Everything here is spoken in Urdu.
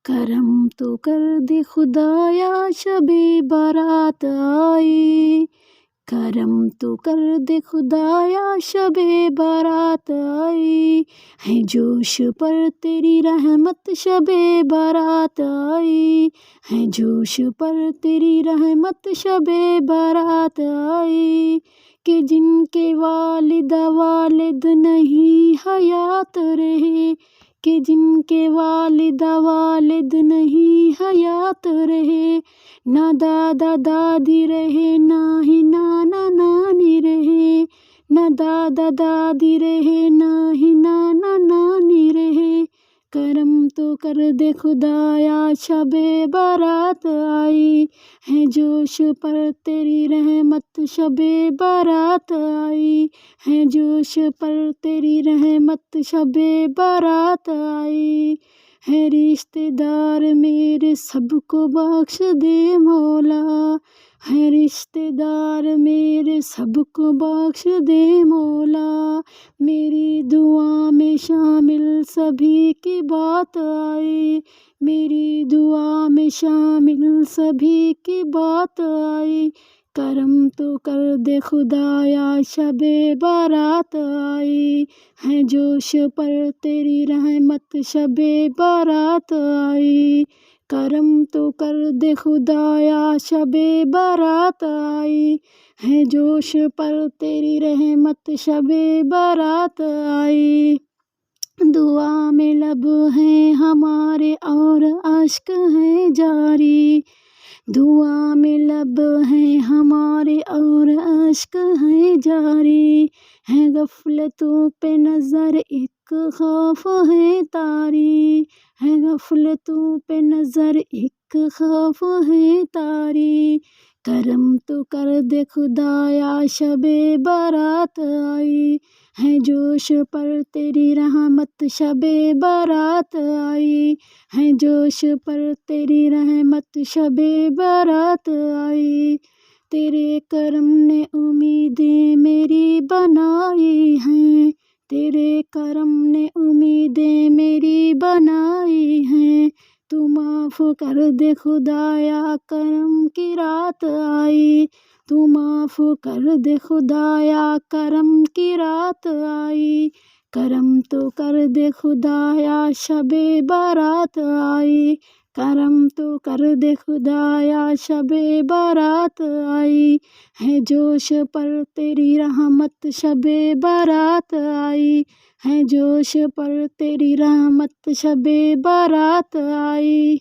کرم تو کر دے خدایا شب بارات آئی، کرم تو کر دے خدایا شب بارات آئی، ہے جوش پر تیری رحمت شب بارات آئی، ہے جوش پر تیری رحمت شب بارات آئی، کہ جن کے والد نہیں حیات رہے، کہ جن کے والد نہیں حیات رہے، نہ دادا دادی رہے نہ ہی نانا نانی رہے، نہ دادا دادی رہے نہ ہی نانا نانی رہے، کرم تو کر دے خدایا شب بارات آئی، ہے جوش پر تیری رحمت شب بارات آئی، ہے جوش پر تیری رحمت شب بارات آئی، ہے رشتے دار میرے سب کو بخش دے مولا، ہے رشتے دار میرے سب کو بخش دے مولا، میری دعا میں شامل سبھی کی بات آئی، میری دعا میں شامل سبھی کی بات آئی، کرم تو کر دے خدایا شب بارات آئی، ہے جوش پر تیری رحمت شب بارات آئی، کرم تو کر دے خدایا شب بارات آئی، ہے جوش پر تیری رحمت شب بارات آئی، دعا میں لب ہیں ہمارے اور اشک ہیں جاری، دعا میں لب ہیں ہمارے اور اشک ہیں جاری، ہے غفلتوں پہ نظر ایک خوف ہے طاری، ہے غفلتوں پہ نظر ایک خوف ہے طاری، کرم تو کر دے خدایا شب بارات آئی، ہے جوش پر تیری رحمت شب بارات آئی، ہے جوش پر تیری رحمت شب بارات آئی، تیرے کرم نے امیدیں میری بنائی ہیں، تیرے کرم نے امیدیں میری بنائی ہیں، تو معاف کر دے خدایا کرم کی رات آئی، تو معاف کر دے خدایا کرم کی رات آئی، کرم تو کر دے خدایا شب بارات آئی، کرم تو کر دے خدایا شب بارات آئی، ہے جوش پر تیری رحمت شب بارات آئی، ہے جوش پر تیری رحمت شب بارات آئی۔